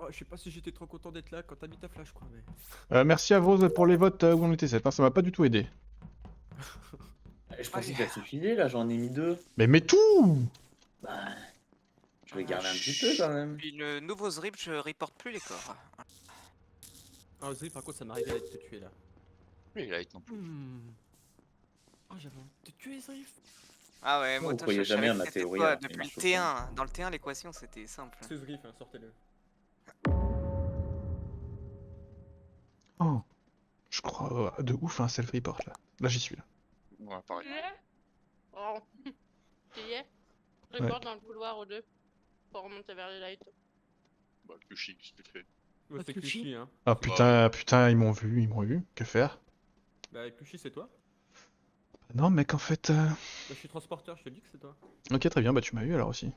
Oh, je sais pas si j'étais trop content d'être là quand t'as mis ta flash, quoi, mais... Merci à Vos pour les votes où on était 7, hein, ça m'a pas du tout aidé. Je pensais que ça suffisait, là, j'en ai mis 2. Mais mets tout! Bah, je vais garder un petit peu quand même. Puis le nouveau Zrip, je reporte plus les corps. Ah, Ozri, par contre, ça m'arrivait de te tuer, là. Oui, light non plus. Oh, j'avais envie de te tuer, Zrif. Ah ouais, Vous moi, toi, croyez je jamais savais à que ma c'était théorie, toi alors qu'il depuis le marche T1. Dans le T1, l'équation, c'était simple. C'est Zrif, hein, sortez-le. Oh, je crois de ouf un self-report là. Là j'y suis là. Ouais, pareil. Oh. Tu y es? Report dans le couloir aux deux. Pour remonter vers les lights. Bah, Kyushi, qu'est-ce que tu fais? Ouais, c'est Kushi. Kushi, hein. Ah putain, ils m'ont vu. Que faire? Bah, Kushi, c'est toi? Non mec en fait... Bah, je suis transporteur, je te dis que c'est toi. Ok très bien, bah tu m'as eu alors aussi.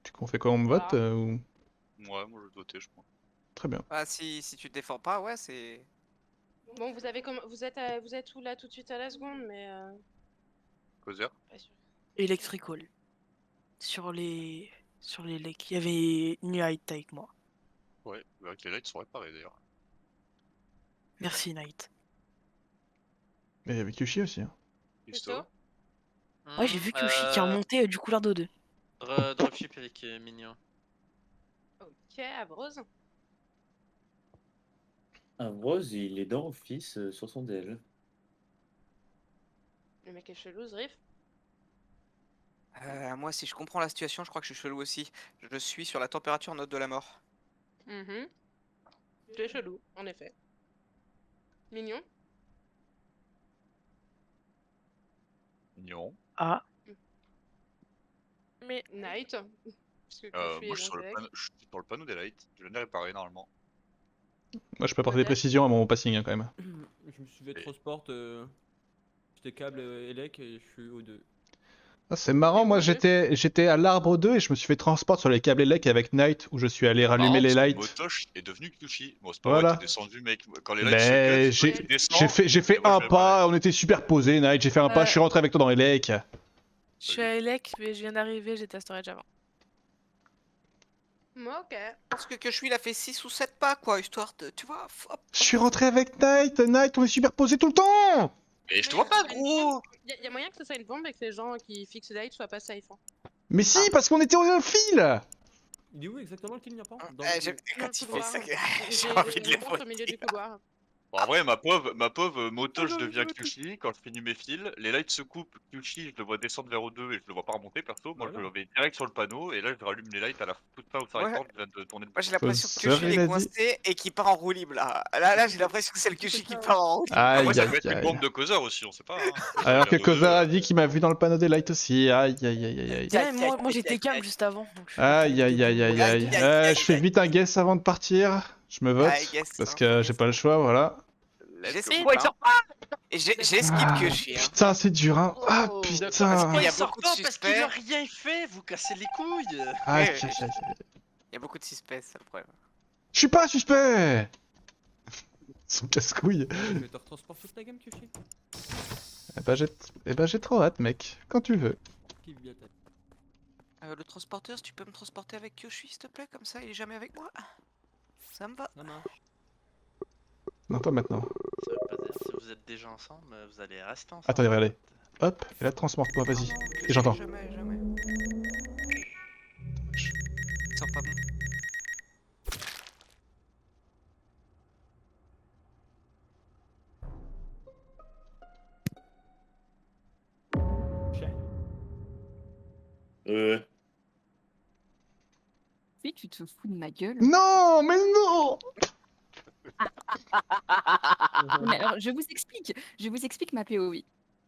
Tu qu'on fait quoi, on me vote ou... Ouais, moi je vais voter, je crois. Très bien. Ah, si tu te défends pas, ouais, c'est... Bon, vous avez vous êtes où là tout de suite à la seconde, mais Causer? pas sûr. Electrical. Sur les legs. Il y avait une Night avec moi. Ouais, avec les lights sont réparés d'ailleurs. Merci Night. Mais il y avait Kyushi aussi. Hein. Histo? Ouais, j'ai vu Kyushi qui est remonté du couloir d'O2. Dropship avec Mignon. Ok, Abrose. Rose, il est dans Office sur son DL. Le mec est chelou, Zrif. Moi, si je comprends la situation, je crois que je suis chelou aussi. Je suis sur la température note de la mort. Tu es chelou, en effet. Mignon. Mignon. Ah. Mais Night. Parce que Moi je suis sur le panneau des lights. Je viens de les réparer normalement. Moi je peux apporter des précisions à mon passing hein, quand même. Je me suis fait transport, j'étais câble Elec et je suis au 2. Ah, c'est marrant, moi j'étais à l'arbre 2 et je me suis fait transport sur les câbles élec avec Knight où je suis allé rallumer les lights. Motosh est devenu Kyushi. Bon, c'est pas Voilà. vrai, t'es descendu, mec. Quand les lights Mais se cut, j'ai fait un pas, on était superposés, Knight. J'ai fait un pas, je suis rentré avec toi dans Elec. Je suis à Elec, mais je viens d'arriver, j'étais à Storage avant. Ok. Parce que je suis, il a fait 6 ou 7 pas, quoi, histoire de... Tu vois, hop. Je suis rentré avec Knight, on est superposés tout le temps. Mais je te vois pas, gros. Y a moyen que ce soit une bombe et que les gens qui fixent Light soient pas safe. Hein. Mais si, parce qu'on était au fil. Il est où exactement le kidnappant? Quand il fait ça, j'ai J'ai envie de les au milieu du couloir. Bon, en vrai, ma pauvre Motosh devient Kyushi quand je finis mes fils. Les lights se coupent. Kyushi, je le vois descendre vers O2 et je le vois pas remonter perso. Moi, je le vais direct sur le panneau et là, je rallume les lights à la toute fin où ça répond. Je viens de tourner le Moi, j'ai l'impression que Causer, Kyushi il a est dit. coincé et qu'il part en roue libre, là. Là, j'ai l'impression que c'est le Kyushi qui part en roue libre. Après, ça Aïe peut être une aïe bombe aïe. de Causer aussi, on sait pas. Hein. Alors que Causer a dit qu'il m'a vu dans le panneau des lights aussi. Aïe aïe aïe aïe. Ouais, moi j'étais câble juste avant. Donc Aïe aïe aïe aïe aïe. Je fais vite un guess avant de partir. Je me vote parce que j'ai pas le choix, voilà. J'esquive, et j'esquive Kyushi. Hein. Putain, c'est dur, hein. Ah putain. Il y a Il sort beaucoup de pas parce qu'il suspects. a rien fait, vous cassez les couilles. Aïe aïe aïe. Il y a beaucoup de suspects, c'est le problème. Je suis pas suspect. Son casse-couille. Je vais te retransporter ta gamme, Kyushi. Eh ben j'ai trop hâte, mec. Quand tu veux. Qui vient ta... Le transporteur, si tu peux me transporter avec Kyushi, s'il te plaît, comme ça, il est jamais avec moi. Ça me va. Ça marche. Non, pas maintenant. Ça veut pas dire si vous êtes déjà ensemble, vous allez rester ensemble. Attendez, regardez. Hop, et là, transporte-moi, vas-y. Et j'entends. Jamais. Il sent pas bon. Oui, tu te fous de ma gueule. Non, mais non. Mais alors, je vous explique ma POV.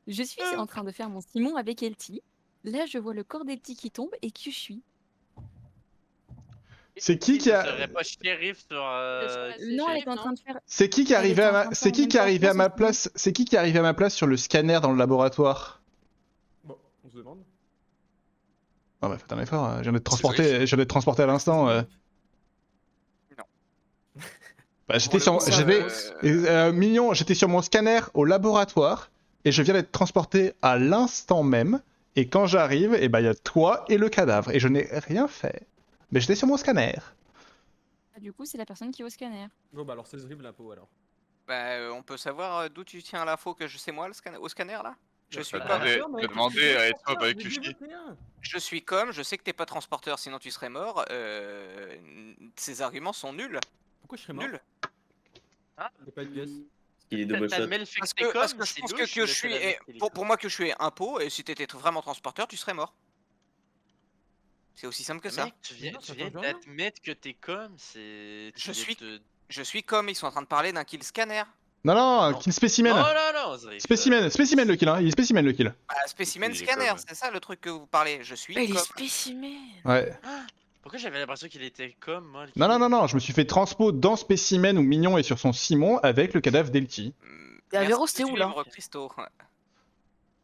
Je suis en train de faire mon Simon avec Elti. Là, je vois le corps d'Elti qui tombe et qui je suis. C'est qui a... serait pas shérif sur. Non, elle est en train de faire. C'est qui est arrivé à ma place? C'est qui est arrivé à ma place sur le scanner dans le laboratoire? Bon, on se demande. Ah bah faites un effort, hein. Je viens d'être transporté à l'instant. Non. Bah, Mignon, j'étais sur mon scanner au laboratoire et je viens d'être transporté à l'instant même. Et quand j'arrive, et bah il y a toi et le cadavre et je n'ai rien fait. Mais j'étais sur mon scanner. Du coup, c'est la personne qui est au scanner. Bon bah alors c'est Zriv l'impôt alors. Bah, on peut savoir d'où tu tiens l'info que c'est moi au scanner là? Je suis Bah, comme. bien sûr, mais demandé à être transporteur, avec j'ai Kushi. voté un. Je suis comme, je sais que t'es pas transporteur, sinon tu serais mort. Ces arguments sont nuls. Pourquoi je serais mort? Nuls. Y'a pas de guess. Il est double shot. T'admets le fait Parce que t'es que, comme, parce que je c'est pense que louche, mais Kyoshi c'est la est. vérité. Pour moi, Kyoshi est impôt, et si t'étais vraiment transporteur, tu serais mort. C'est aussi simple que ça. Mec, tu viens, Non, ça tu viens change rien. d'admettre que t'es comme, c'est... tu Je viens suis- de- Je suis comme, ils sont en train de parler d'un kill scanner. Non, non, Non. kill spécimen. Oh là là, Zriff. Spécimen, spécimen le kill, hein. Il est spécimen le kill. Bah, spécimen Il est scanner, comme. c'est ça le truc que vous parlez. Je suis Ah, il est comme. spécimen. Ouais. Pourquoi j'avais l'impression qu'il était comme, moi le Non, non, kill non, non, je me suis fait transpo dans spécimen où Mignon est sur son Simon avec le cadavre d'Elti. Et Avéro, Merci c'était de où, là suivre, Christo.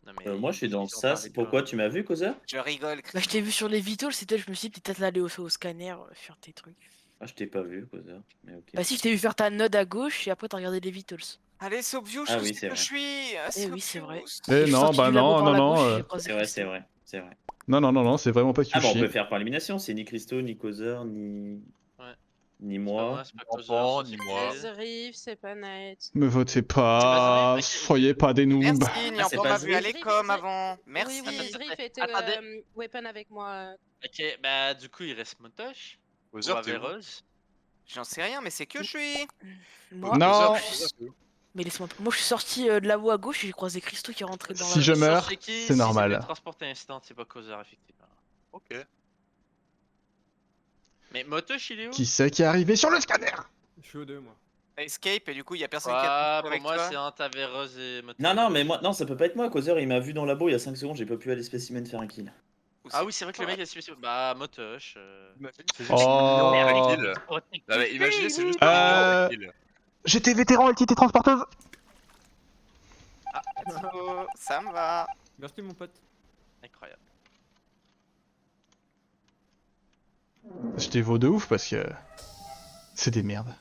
Non, mais Moi, je suis dans le ils ont sas. parlé de Pourquoi toi. tu m'as vu, Causeur? Je rigole, Bah, je Christo. t'ai vu sur les vitals, c'était, je me suis dit peut-être aller au scanner faire tes trucs. Ah, je t'ai pas vu, Causeur. Mais ok. Bah, si, je t'ai vu faire ta node à gauche et après t'as regardé les vitals. Allez, c'est obvious, Ah je oui, sais c'est que vrai. je suis. Eh oui, c'est vrai. Eh Je suis non, sorti bah du labo non, par non, la non. gauche, j'ai croisé C'est vrai, Christo. c'est vrai. C'est vrai. Non, non, non, non, c'est vraiment pas Ah, bah, on Kyushi. peut faire par élimination. C'est ni Christo, ni Causeur, ni. Ouais. Ni C'est pas moi. c'est pas Enfant, Causeur, ni c'est moi. Zriff. Zriff, c'est pas Night. Me votez pas pas, Zriff, ok. soyez pas des noobs. Merci, c'est Niampo pas m'a vu Zriff. aller comme avant. Merci. Oui, oui, Zriff était Attendez. weapon avec moi. Ok, bah du coup il reste Motosh ou Causeur, t'es où? Averroes. J'en sais rien, mais c'est que je suis. Moi, Non. Causeur, je suis- Causeur, t'es où? mais laisse-moi. Moi, je suis sorti de labo à gauche et j'ai croisé Christo qui est rentré dans Si la. je meurs, C'est qui, c'est si normal. le transporter instant, c'est pas Causeur effectivement. Ok. Mais Motosh il est où? Qui c'est qui est arrivé sur le scanner? Je suis au 2 moi. Escape, et du coup, il y a personne qui Ah, a pour avec moi toi. c'est entre Averroes et Motosh. Non, non, mais moi, non, ça peut pas être moi. Causeur, il m'a vu dans le labo il y a 5 secondes. J'ai pas pu aller spécimen faire un kill. Ah oui, c'est vrai que le mec est spécial. Bah Motosh. C'est juste Oh. Mignon avec kill. Non, mais imaginez, c'est juste Mignon avec kill. J'étais vétéran, elle était transporteuse. Oh, ça me va. Merci mon pote. Incroyable. J'étais vaut de ouf parce que c'est des merdes.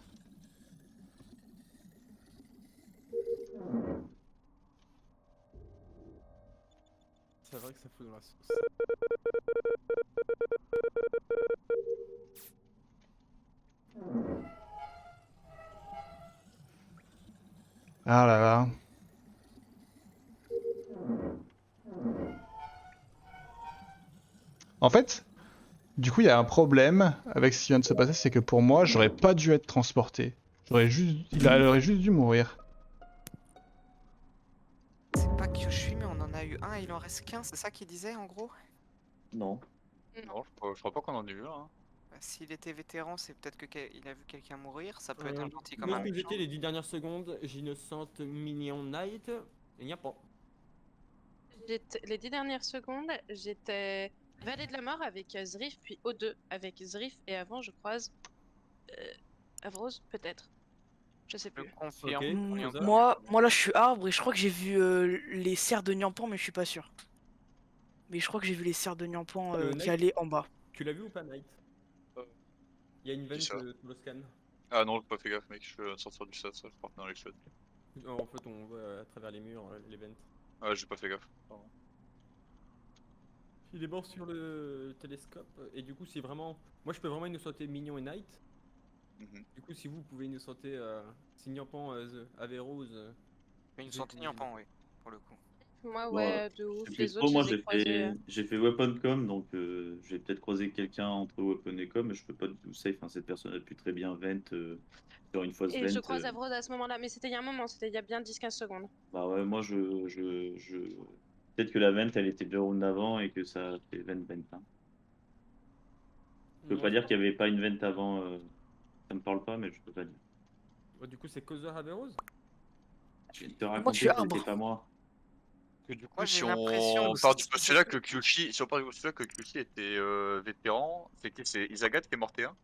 C'est vrai que ça fout dans la sauce. Ah là là. En fait, du coup, il y a un problème avec ce qui vient de se passer, c'est que pour moi, j'aurais pas dû être transporté. Il aurait juste dû mourir. C'est pas Kyoshi, mais on en a eu un et il en reste qu'un, c'est ça qu'il disait en gros? Non. Non, je crois pas qu'on en ait eu un. Hein. Bah, s'il était vétéran, c'est peut-être qu'il a vu quelqu'un mourir, ça peut être Euh, un gentil comme Moi, un ce que méchant. j'étais les 10 dernières secondes, j'innocente Minion Knight, et n'y a pas. Les 10 dernières secondes, j'étais Vallée de la Mort avec Zriff, puis O2 avec Zriff, et avant je croise Avrose, peut-être. Je sais Je plus. confirme. Ok. Mm, Causeur. moi là je suis arbre et je crois que j'ai vu les serres de Nyampan mais je suis pas sûr. Mais je crois que j'ai vu les serres de Nyampan qui Knight allaient en bas. Tu l'as vu ou pas, Knight? Il y a une vente ça sur le scan. Ah non, j'ai pas fait gaffe, mec, je suis sortir du sas, je partais dans les shots. En fait, on voit à travers les murs les ventes. Ah, j'ai pas fait gaffe. Pardon. Il est mort sur le télescope, et du coup, c'est vraiment. Moi, je peux vraiment innocenter Mignon et Knight. Mhm. Du coup, si vous pouvez innocenter Signampan, Averroes. Mais une santé Nyampan, oui, pour le coup. Moi, Bon, ouais, de ouf. J'ai Les fait autres, trop, moi je les ai croisés. j'ai fait Weapon.com, donc j'ai peut-être croisé quelqu'un entre Weapon et Com, mais je peux pas du tout safe. Hein, cette personne a pu très bien vent sur une fois ce Et je vent. croise Avrose à ce moment-là, mais c'était il y a un moment, c'était il y a bien 10-15 secondes. Bah ouais, moi peut-être que la vent elle était 2 rounds avant et que ça a fait vent. Hein. Je peux pas dire qu'il y avait pas une vent avant. Ça me parle pas, mais je peux pas dire. Du coup, c'est Causeur Averroes? Je vais te Moi, je raconter suis que arbre. c'était pas moi. Que du coup, Moi, si j'ai l'impression on que part du c'est- postulat que Kyoshi, si on part du postulat que Kyoshi était vétéran, c'est Isagat qui est mortéen.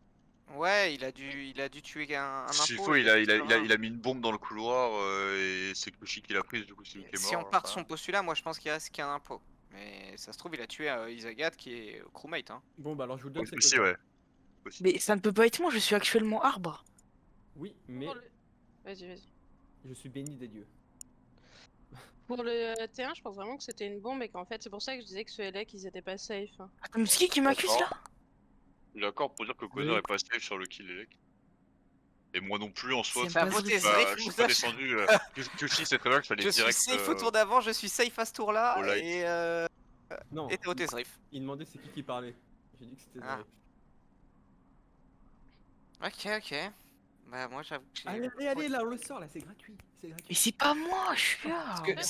Ouais, il a dû tuer un S'il impôt. faut, je il a, l'ai il, a, vu il, a, sur il a mis une bombe dans le couloir et c'est Kyoshi qui l'a prise, du coup c'est lui qui est mort. Si on part de enfin. son postulat, moi je pense qu'il reste qu'un impôt. Mais ça se trouve, il a tué Isagat qui est crewmate. Hein. Bon, bah alors je vous le donne, c'est Aussi, Causeur. ouais. Aussi. Mais ça ne peut pas être moi, je suis actuellement arbre. Oui, mais Vas-y, vas-y. je suis béni des dieux. Pour le T1, je pense vraiment que c'était une bombe et qu'en fait, c'est pour ça que je disais que ceux là qu'ils étaient pas safe. Hein. Attends, mais c'est qui m'accuse là? Je suis d'accord pour dire que Causeur Oui. est pas safe sur le kill Elec. Et moi non plus en soi. C'est T'as pas voté vrai. Zriff, Je suis pas Motoche. descendu. Kushi c'est très bien, je fallait Je suis direct. safe au tour d'avant, je suis safe à ce tour-là, au light. Non, et t'as voté Zriff. il demandait c'est qui parlait. J'ai dit que c'était Ah. Zriff. Ok. Bah moi j'avoue que j'ai... Allez, là, on le sort, là, c'est gratuit. C'est Mais gratuit. c'est pas moi, je suis là. Parce que Parce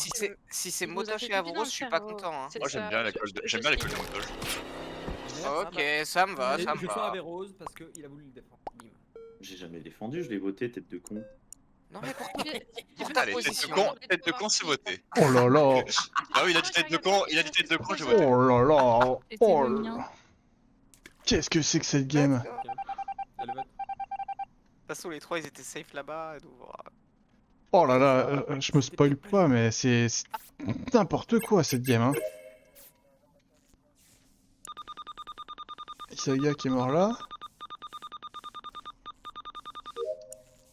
si c'est il vous a Motoche fait et pipi dans Avros, le je suis pas cerveau. content. Hein. C'est Moi j'aime ça. bien l'école de Je Motoche. suis- Ok, ça me va, Et ça me je sors va. Averrose parce qu'il a voulu le défendre. Bim. J'ai jamais défendu, je l'ai voté, tête de con. Non mais pourquoi Il- pour ta Allez, tête de position. con, tête de con, c'est voté. Oh là là. Ah oui, il a dit tête de con, il a dit tête de con, j'ai voté. Oh là là. C'était Oh le là. mien. Qu'est-ce que c'est que cette game? Let's go. Allez, va. De toute façon les trois ils étaient safe là-bas, donc voilà. Oh là là, je me spoil pas, mais c'est n'importe quoi cette game, hein. Isaga qui est mort là.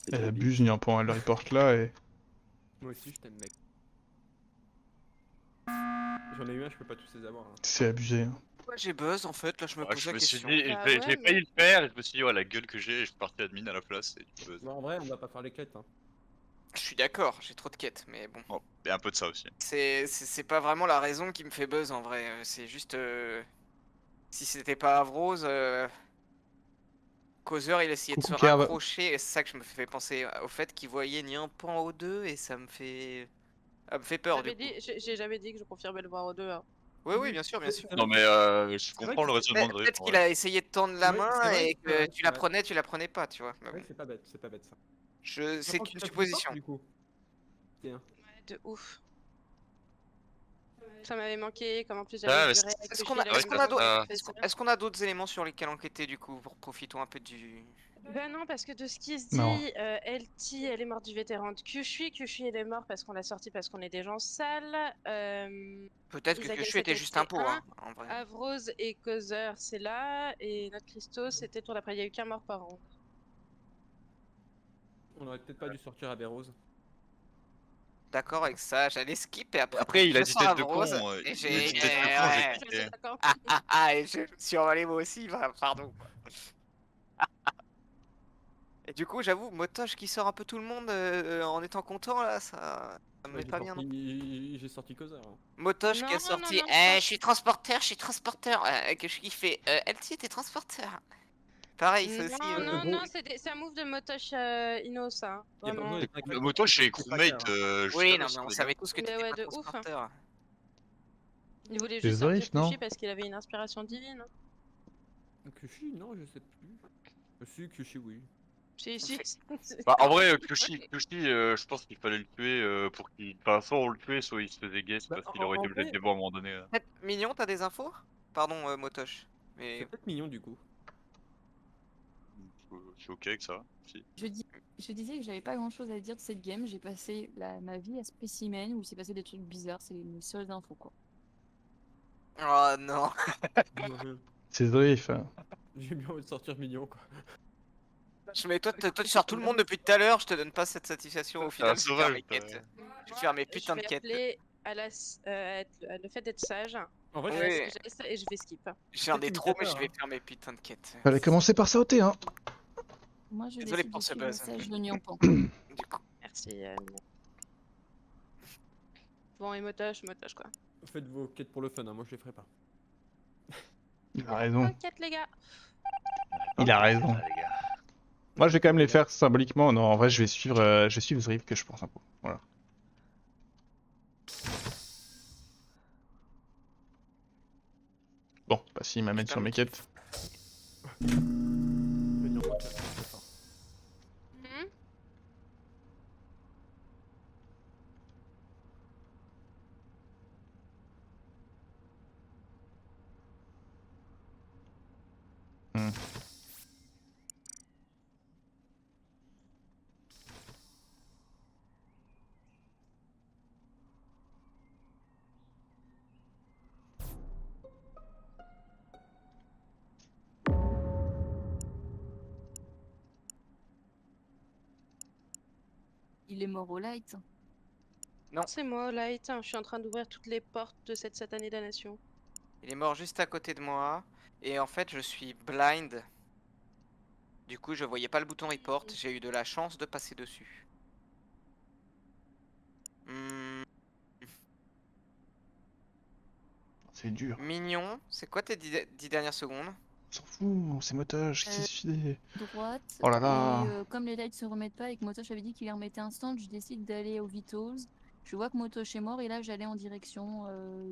C'est Elle pas abuse Niampan, elle le reporte là et... Moi aussi, je t'aime, mec. J'en ai eu un, je peux pas tous les avoir. Hein. C'est abusé. Hein. Pourquoi j'ai buzz en fait, là je me Ouais, pose je la me suis question. dit, Bah j'ai ouais, failli mais- le faire et je me suis dit, ouais, la gueule que j'ai, et je suis parti admin à la place et tu buzz. Bon, en vrai, on va pas faire les quêtes. Hein. Je suis d'accord, j'ai trop de quêtes, mais bon. Bon, et un peu de ça aussi. C'est pas vraiment la raison qui me fait buzz en vrai, c'est juste... Si c'était pas Avrose... Causeur il essayait de Coucou, se Kerb. rapprocher, et c'est ça que je me fais penser au fait qu'il voyait Niampan au 2 et ça me fait... Ça me fait peur du coup. J'ai jamais dit que je confirmais le voir aux deux. Hein. Oui, bien sûr, bien sûr. Non mais je comprends le raisonnement de Riff. Peut-être qu'il a essayé de tendre la C'est vrai, main c'est vrai, et c'est que vrai, tu la c'est vrai. prenais pas, tu vois. Mais Ouais, bon, c'est pas bête ça. c'est Par qu'une contre, t'as plus de supposition. force, du coup. Tiens. Ouais, de ouf. Ça m'avait manqué, comme en plus Ah, j'avais mais juré c'est- avec Est-ce le qu'on a, chien est-ce qu'on a d'Avrose, d'autres- Ah. c'est ça. est-ce qu'on a d'autres éléments sur lesquels enquêter du coup, pour profitons un peu du... Ben non, parce que de ce qui se Non. dit, LT, elle est morte du vétéran de Kyushu. Kyushu, elle est morte parce qu'on l'a sortie parce qu'on est des gens sales. Peut-être que Isaga, Kyushu était c'était juste un pot, C1. hein, en vrai. Avrose et Causeur, c'est là. Et notre Christos, c'était tour d'après. Il y a eu qu'un mort par an. On aurait peut-être pas dû sortir Averose. D'accord avec ça, j'allais skip et après... Après, il a je dit sors tête de Avrose, con. et Il a j'ai... dit tête de con, ouais. j'ai Je suis quitté. d'accord. Et je me suis emballé moi aussi, bah, pardon. Et du coup, j'avoue, Motoche qui sort un peu tout le monde en étant content là, ça me met pas bien. Non. J'ai sorti Causeur. Hein. Motoche qui a Non, sorti, non, non, je suis transporteur, qui fait, LT t'es transporteur. Pareil, ça aussi. Non, bon. non, c'est un move de Motoche Inno, ça. hein. Y a pas Vraiment. besoin d'être inquiet. Le moto chez C'est pas crewmate. clair, Oui, non, mais on savait tous que Mais t'étais ouais, pas de ouf, hein. transporteur. Il voulait C'est juste sortir Zriff, non Kyushu parce qu'il avait une inspiration divine. hein. Kyushi, non, je sais plus. Si, Kyushi, oui. Si, si. Bah, en vrai, Kyushi, je pense qu'il fallait le tuer pour qu'il. Enfin, soit on le tuait, soit il se faisait guess Bah, parce qu'il en- aurait été en obligé de vrai- déboire à un moment donné. Peut-être Mignon, t'as des infos? Pardon, Motoche. C'est Mais peut-être mignon du coup. Je suis ok avec ça. Si. Je disais que j'avais pas grand chose à dire de cette game. J'ai passé ma vie à Spécimen où il s'est passé des trucs bizarres. C'est les seules infos quoi. oh non. C'est Zriff. Hein. J'ai bien envie de sortir mignon quoi. Mais toi, tu sors tout le monde depuis tout à l'heure, je te donne pas cette satisfaction au final. un Je vais faire sauvage, mes toi. quêtes. Je vais faire mes putains de Je vais quêtes. appeler à le fait d'être sage. En vrai, à Ouais. la sagesse, et je vais skip. J'ai un des trop, mais je indicateur, vais faire mes putains de quêtes. Fallait commencer par sauter, hein. Moi je Désolé décide pour de ce suivre le buzz. message de Niampan. Du coup, Merci. Bon, et Motoche quoi. faites vos quêtes pour le fun, hein, moi je les ferai pas. Il a raison. T'inquiète, les gars. Il a raison. Ah, les gars. Moi, je vais quand même les faire symboliquement. Non, en vrai, je vais suivre Zriff que je pense un peu. Voilà. Bon, bah s'il m'amène sur mes quêtes. Je vais dire moi que c'est fort. Hmm. Hmm. Il est mort au light. C'est moi, Light. Je suis en train d'ouvrir toutes les portes de cette satanée damnation. il est mort juste à côté de moi. Et en fait, je suis blind. Du coup, je voyais pas le bouton report. J'ai eu de la chance de passer dessus. C'est dur. Mignon, c'est quoi tes 10 dernières secondes? On s'en fout, c'est Motoche qui s'est suicidé. Droite. Oh là là. Et comme les lights se remettent pas et que Motoche avait dit qu'il les remettait instant, je décide d'aller aux Vitals. Je vois que Motoche est mort et là j'allais en direction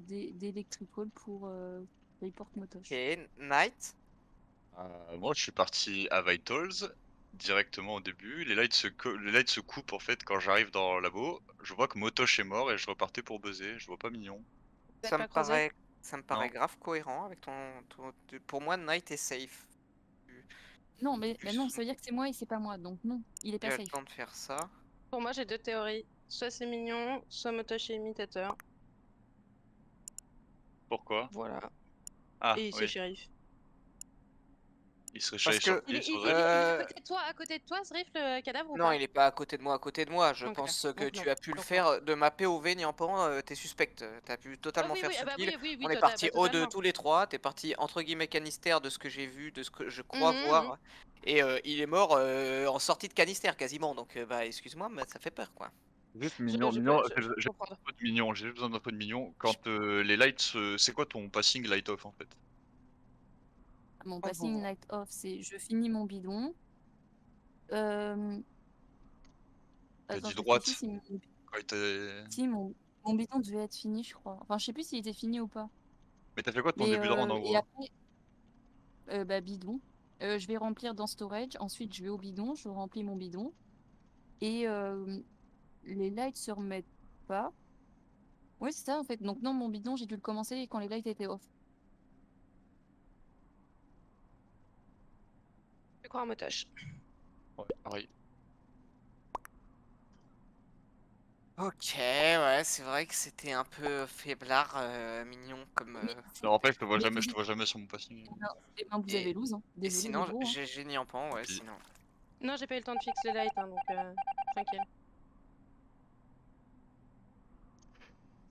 d'Electrical pour report Motoche. Ok, Night. Moi, je suis parti à Vitals directement au début. Les lights se coupent en fait quand j'arrive dans le labo. Je vois que Motoche est mort et je repartais pour buzzer. Je vois pas Mignon. Ça me paraît Non. grave cohérent avec Pour moi, Night est safe. Non, mais non, ça veut dire que c'est moi et c'est pas moi, donc non, il est pas J'ai safe. le temps de faire ça. Pour moi, j'ai deux théories. Soit c'est Mignon, soit Motoche est imitateur. Pourquoi? Voilà. Ah, Et c'est oui. shérif. Il serait Parce shérif que- sur Il est à côté de toi, Zrif, le cadavre ou Non, pas? il est pas à côté de moi. Je Ok, pense que donc tu non, as pu le donc faire de ma POV Niampan, t'es suspecte. T'as pu totalement oui, faire oui, ce ah bah kill. oui, On est toi, parti bah, O2 totalement. tous les trois. T'es parti entre guillemets canister de ce que j'ai vu, de ce que je crois Mhm, voir. Et il est mort en sortie de canister quasiment. Donc bah excuse-moi, mais ça fait peur quoi. Juste Je Mignon, peux j'ai comprendre. un peu de Mignon, j'ai besoin d'un peu de Mignon. Quand les lights, c'est quoi ton passing light off en fait? Mon passing light off, c'est je finis mon bidon. T'as Attends, dit je droite. réfléchis si Ouais, si mon bidon devait être fini, je crois. Enfin, je sais plus s'il était fini ou pas. Mais t'as fait quoi de ton Mais début de round en et gros? après, bah bidon. Je vais remplir dans storage. Ensuite, je vais au bidon, je remplis mon bidon. Et les lights se remettent pas. Oui, c'est ça en fait. Donc non, mon bidon, j'ai dû le commencer quand les lights étaient off. Je crois en Motoche. Ouais, pareil. Ok, ouais, c'est vrai que c'était un peu faiblard, Mignon comme. Non, en fait, je te vois mais jamais, vous je te vois jamais sur mon passing. Eh ben, vous avez lose, hein. Et Désolé, sinon, les gros, hein. j'ai Niampan, ouais, Puis- sinon. Non, j'ai pas eu le temps de fixer les lights, hein, donc tranquille.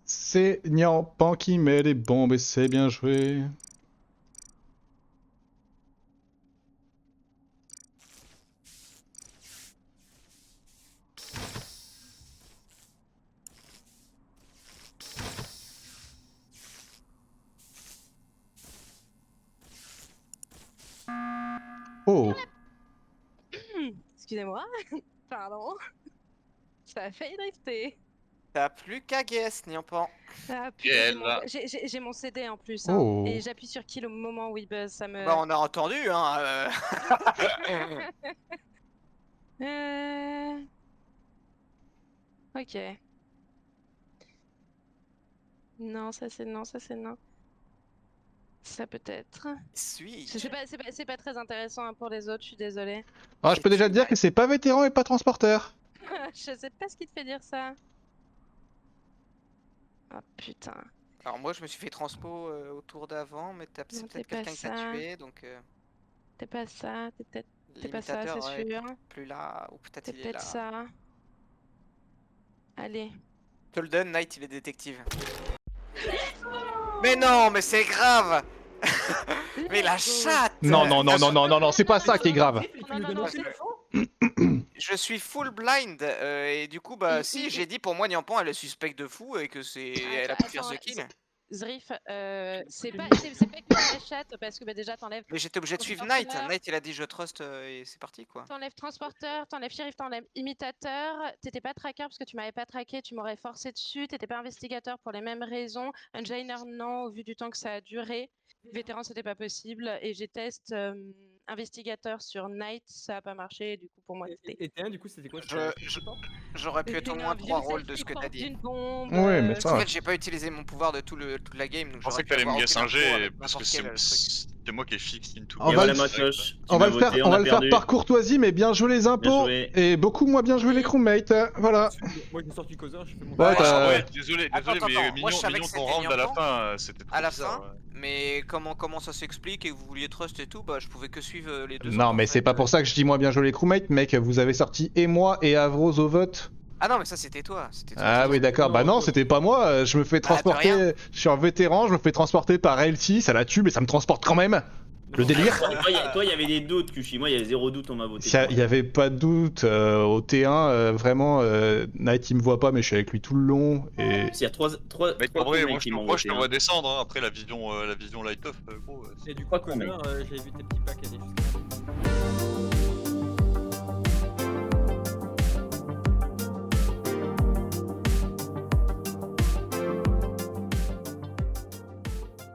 C'est Niampan qui met les bombes et c'est bien joué. Oh, Excusez-moi. Pardon. Ça a failli drifter. T'as plus qu'à guess, Niampan. Ah, Et putain, elle, j'ai mon CD en plus. Hein, Oh. et j'appuie sur kill au moment où il buzz. Ça me. Bah, on a entendu, hein. Ok. Non, ça c'est non, ça c'est non. Ça peut-être. Suis-je? C'est pas très intéressant hein, pour les autres, je suis désolée. Ah, je peux déjà te dire que c'est pas vétéran et pas transporteur. Je sais pas ce qui te fait dire ça. Oh putain. Alors moi je me suis fait transpo au tour d'avant, mais c'est Non, peut-être t'es pas quelqu'un qui t'a ça. tué, donc T'es pas ça, t'es pas ça, l'imitateur c'est est sûr. plus là, ou peut-être T'es il est peut-être là. ça. Allez. Te le donne, Knight, il est détective. Mais non, mais c'est grave. Mais la chatte. Non, non, non, non, non, non, non, c'est pas ça qui est grave. Non, non, non, Je suis full blind et du coup bah si j'ai dit pour moi Niampan elle est suspecte de fou et que c'est elle a pu faire ce kill. Zrif, c'est pas que la chatte parce que bah, déjà t'enlèves. Mais j'étais obligé de suivre Transporteur. Knight. Knight il a dit je trust et c'est parti quoi. T'enlèves transporteur, t'enlèves shérif, t'enlèves imitateur. T'étais pas tracker parce que tu m'avais pas traqué, tu m'aurais forcé dessus. T'étais pas investigateur pour les mêmes raisons. Engineer non, au vu du temps que ça a duré. Vétéran c'était pas possible et j'ai test investigateur sur Knight, ça a pas marché. Et du coup pour moi c'était. Et T1 du coup c'était quoi? J'aurais pu être au moins 3 rôles de ce que t'as dit. Ouais, mais ça. En fait j'ai pas utilisé mon pouvoir de toute la game donc Je pensais j'aurais que pu t'allais me avoir guess aucun un G pouvoir, parce que n'importe quel truc. c'est moi qui ai fixe into. On Et va voilà le- Motoche. On va le faire, on va le faire par courtoisie, mais bien joué les impôts joué. et beaucoup moins bien joué les crewmates. Voilà. Moi j'ai sorti causeur, je fais mon. Ouais, t'as- Ouais, désolé, Attends, mais moi, Mignon, je savais que ton c'était round à la Niampan. fin, c'était trop À la bizarre, fin, ouais. mais comment ça s'explique et que vous vouliez trust et tout, bah je pouvais que suivre les deux. Non, autres, mais en c'est fait. pas pour ça que je dis moins bien joué les crewmates, mec. Vous avez sorti et moi et Avros au vote. Ah non mais ça c'était toi. Ah oui, d'accord. Bah non, c'était pas moi. Je me fais Bah, de transporter. rien. Je suis un vétéran, je me fais transporter par LT. Ça la tue, mais ça me transporte quand même. Le délire, Toi, il y avait des doutes, Kushi. Moi, il y avait 0 doute, on m'a voté. il y avait pas de doute. Au T1, vraiment, Knight il me voit pas, mais je suis avec lui tout le long. Et Il y a 3 Mais en vrai, moi je te vois descendre, hein. Après la vision light off, gros. Et du coup, Pas con, Connor, j'ai vu tes petits packs aller jusqu'à